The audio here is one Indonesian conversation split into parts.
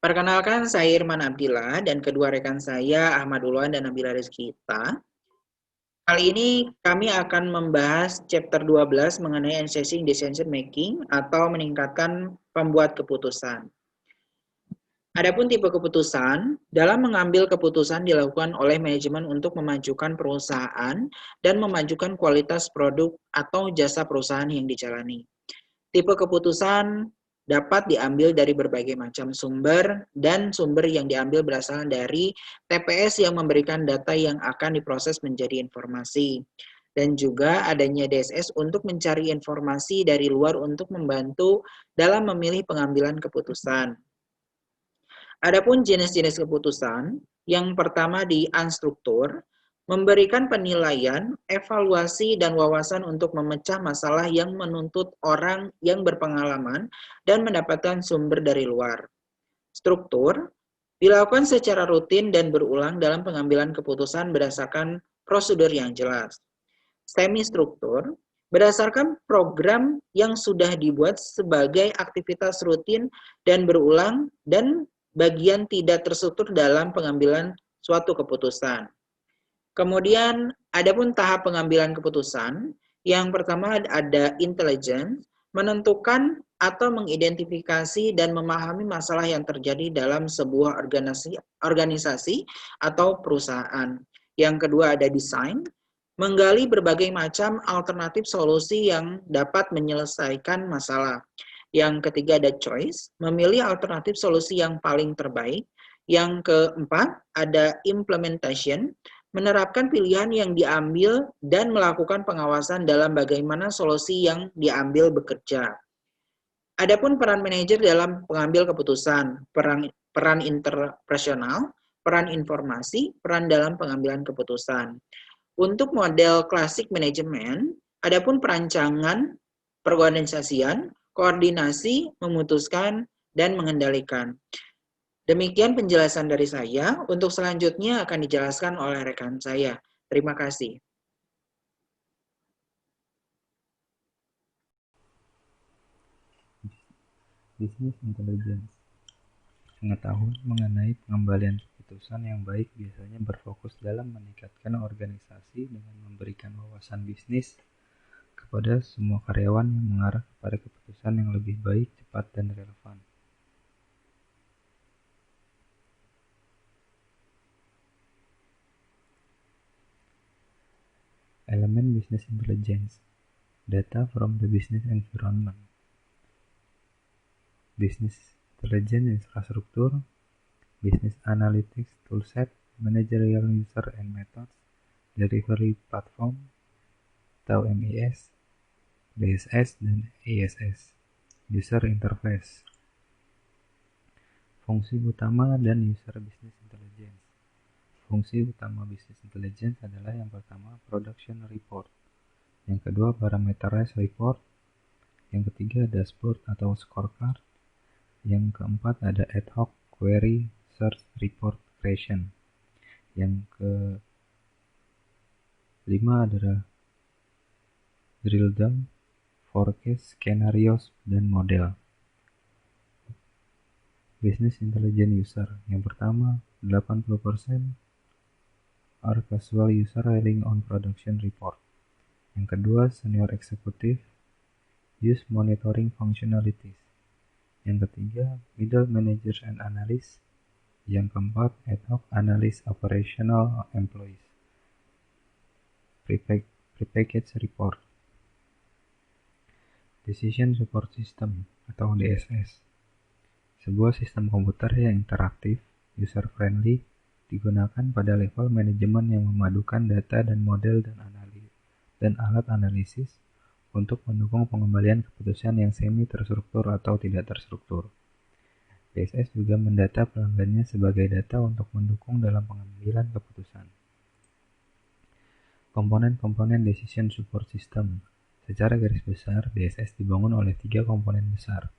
Perkenalkan, saya Irman Abdillah dan kedua rekan saya Ahmad Uluan dan Nabila Rizkita. Kali ini kami akan membahas chapter 12 mengenai enhancing decision making atau meningkatkan pembuat keputusan. Adapun tipe keputusan, dalam mengambil keputusan dilakukan oleh manajemen untuk memajukan perusahaan dan memajukan kualitas produk atau jasa perusahaan yang dijalani. Tipe keputusan dapat diambil dari berbagai macam sumber dan sumber yang diambil berasal dari TPS yang memberikan data yang akan diproses menjadi informasi. Dan juga adanya DSS untuk mencari informasi dari luar untuk membantu dalam memilih pengambilan keputusan. Adapun jenis-jenis keputusan, yang pertama di unstruktur, memberikan penilaian, evaluasi, dan wawasan untuk memecah masalah yang menuntut orang yang berpengalaman dan mendapatkan sumber dari luar. Struktur dilakukan secara rutin dan berulang dalam pengambilan keputusan berdasarkan prosedur yang jelas. Semi-struktur berdasarkan program yang sudah dibuat sebagai aktivitas rutin dan berulang dan bagian tidak terstruktur dalam pengambilan suatu keputusan. Kemudian, adapun tahap pengambilan keputusan, yang pertama ada intelligence, menentukan atau mengidentifikasi dan memahami masalah yang terjadi dalam sebuah organisasi atau perusahaan. Yang kedua ada design, menggali berbagai macam alternatif solusi yang dapat menyelesaikan masalah. Yang ketiga ada choice, memilih alternatif solusi yang paling terbaik. Yang keempat ada implementation, menerapkan pilihan yang diambil dan melakukan pengawasan dalam bagaimana solusi yang diambil bekerja. Adapun peran manajer dalam pengambil keputusan, peran interpersonal, peran informasi, peran dalam pengambilan keputusan. Untuk model klasik manajemen, adapun perancangan, perorganisasian, koordinasi, memutuskan, dan mengendalikan. Demikian penjelasan dari saya. Untuk selanjutnya akan dijelaskan oleh rekan saya. Terima kasih. Business Intelligence. Pengetahuan mengenai pengembalian keputusan yang baik biasanya berfokus dalam meningkatkan organisasi dengan memberikan wawasan bisnis kepada semua karyawan yang mengarah kepada keputusan yang lebih baik, cepat, dan relevan. Elemen Business Intelligence. Data from the business environment. Business Intelligence Infrastruktur, Business Analytics Toolset, Managerial User and Methods, Delivery Platform, atau MES, DSS, dan ISS. User Interface. Fungsi utama dan User Business Intelligence. Fungsi utama Business Intelligence adalah yang pertama Production Report, yang kedua Parameterized Report, yang ketiga Dashboard atau Scorecard, yang keempat ada Ad Hoc Query Search Report Creation, yang kelima adalah Drill Down, Forecast, Scenarios, dan Model. Business Intelligence User. Yang pertama, 80% are casual user relying on production report. Yang kedua, Senior Executive use monitoring functionalities. Yang ketiga, Middle Managers and Analysts. Yang keempat, Ad Hoc Analyst Operational Employees. Prepackaged Report. Decision Support System atau DSS. Sebuah sistem komputer yang interaktif, user-friendly, digunakan pada level manajemen yang memadukan data dan model dan alat analisis untuk mendukung pengembalian keputusan yang semi terstruktur atau tidak terstruktur. DSS juga mendata pelanggannya sebagai data untuk mendukung dalam pengambilan keputusan. Komponen-komponen Decision Support System. Secara garis besar, DSS dibangun oleh 3 komponen besar.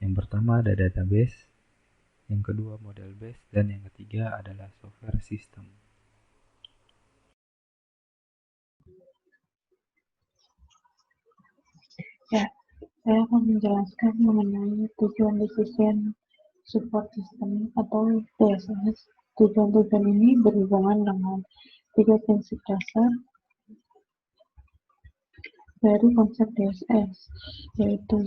Yang pertama ada database, yang kedua model base, dan yang ketiga adalah software system. Ya, saya akan menjelaskan mengenai tujuan decision support system atau DSS. Tujuan-tujuan ini berhubungan dengan 3 prinsip dasar dari konsep DSS, yaitu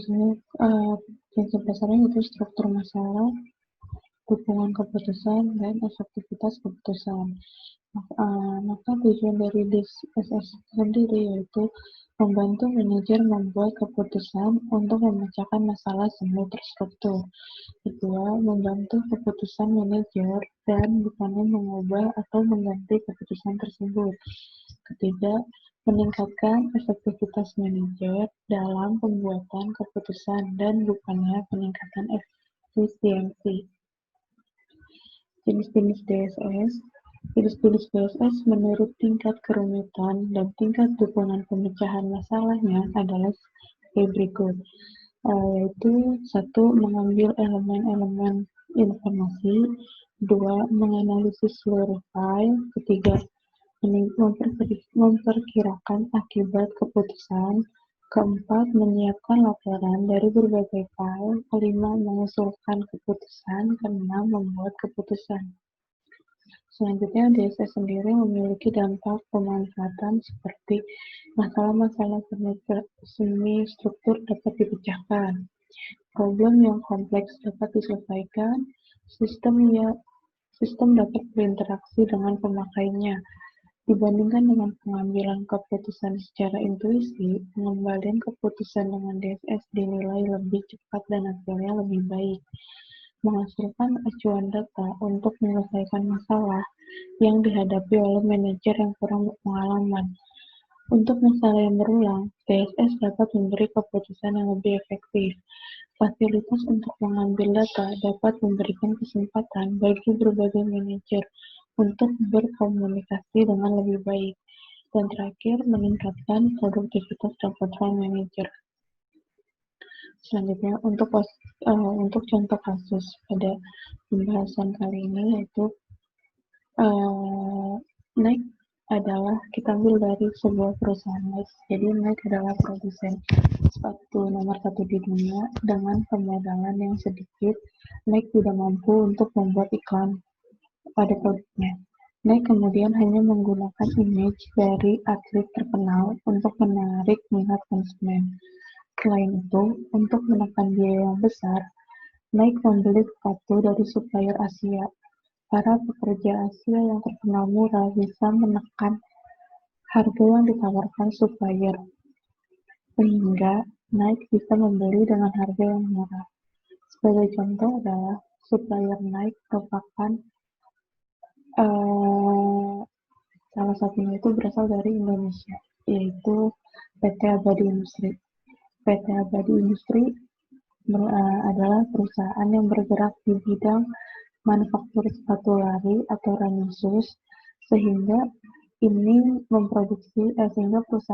prinsip dasarnya yaitu struktur masalah, dukungan keputusan, dan efektivitas keputusan. Maka tujuan dari DSS sendiri yaitu membantu manajer membuat keputusan untuk memecahkan masalah semi terstruktur. Kedua, membantu keputusan manajer dan bukannya mengubah atau mengganti keputusan tersebut. Ketiga, meningkatkan efektivitas manajer dalam pembuatan keputusan dan bukannya peningkatan efisiensi. Jenis-jenis DSS. Jenis-jenis DSS menurut tingkat kerumitan dan tingkat dukungan pemecahan masalahnya adalah sebagai berikut, yaitu 1. Mengambil elemen-elemen informasi, 2. Menganalisis seluruh file, ketiga, memperkirakan akibat keputusan, keempat, menyiapkan laporan dari berbagai file, kelima, mengusulkan keputusan, keenam, membuat keputusan. Selanjutnya, DSS sendiri memiliki dampak pemanfaatan seperti masalah-masalah semi struktur dapat dipecahkan, problem yang kompleks dapat diselesaikan, sistem dapat berinteraksi dengan pemakainya. Dibandingkan dengan pengambilan keputusan secara intuisi, pengembalian keputusan dengan DSS dinilai lebih cepat dan hasilnya lebih baik. Menghasilkan acuan data untuk menyelesaikan masalah yang dihadapi oleh manajer yang kurang berpengalaman. Untuk masalah yang berulang, DSS dapat memberi keputusan yang lebih efektif. Fasilitas untuk mengambil data dapat memberikan kesempatan bagi berbagai manajer untuk berkomunikasi dengan lebih baik. Dan terakhir, meningkatkan produktivitas dan kontrol manajer. Selanjutnya, untuk contoh kasus pada pembahasan kali ini yaitu Nike adalah, kita ambil dari sebuah perusahaan Nike. Jadi Nike adalah produsen sepatu nomor 1 di dunia. Dengan permodalan yang sedikit, Nike tidak mampu untuk membuat iklan pada produknya. Nike kemudian hanya menggunakan image dari atlet terkenal untuk menarik minat konsumen. Selain itu, untuk menekan biaya yang besar, Nike membeli sepatu dari supplier Asia. Para pekerja Asia yang terkenal murah bisa menekan harga yang ditawarkan supplier, sehingga Nike bisa membeli dengan harga yang murah. Sebagai contoh adalah supplier Nike merupakan salah satunya itu berasal dari Indonesia, yaitu PT Abadi Industri. PT Abadi Industri adalah perusahaan yang bergerak di bidang manufaktur sepatu lari atau running shoes, sehingga perusahaan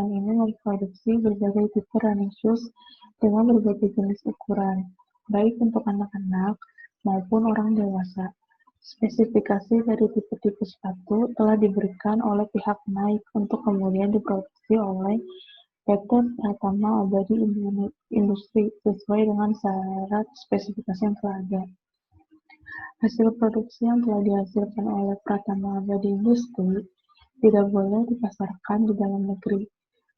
ini memproduksi berbagai tipe running shoes dengan berbagai jenis ukuran, baik untuk anak-anak maupun orang dewasa. Spesifikasi dari tipe-tipe sepatu telah diberikan oleh pihak Nike untuk kemudian diproduksi oleh PT Pratama Abadi Industri sesuai dengan syarat spesifikasi yang telah ada. Hasil produksi yang telah dihasilkan oleh Pratama Abadi Industri tidak boleh dipasarkan di dalam negeri.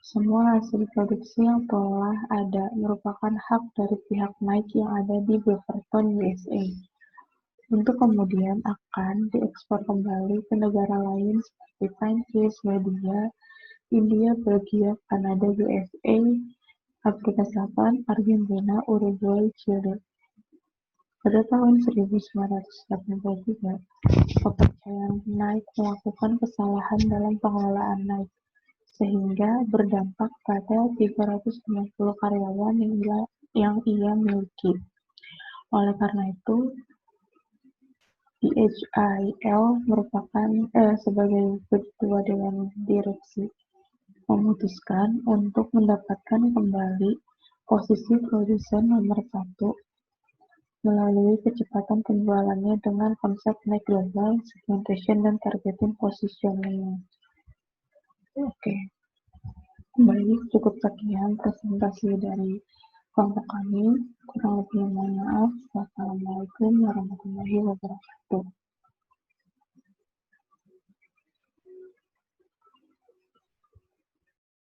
Semua hasil produksi yang telah ada merupakan hak dari pihak Nike yang ada di Beaverton, USA. Untuk kemudian akan diekspor kembali ke negara lain seperti Prancis, Swedia, India, Belgia, Kanada, USA, Afrika Selatan, Argentina, Uruguay, Chile. Pada tahun 1983, kepercayaan Nike melakukan kesalahan dalam pengelolaan Nike, sehingga berdampak pada 350 karyawan yang ia miliki. Oleh karena itu, DHIL sebagai ketua dewan direksi memutuskan untuk mendapatkan kembali posisi produsen nomor 1 melalui kecepatan penjualannya dengan konsep Nike Global, Segmentation, dan Targeting Positioning. Oke, baik, cukup sekian presentasi dari Kelompok kami, kurang lebih mohon maaf. Wassalamualaikum warahmatullahi wabarakatuh.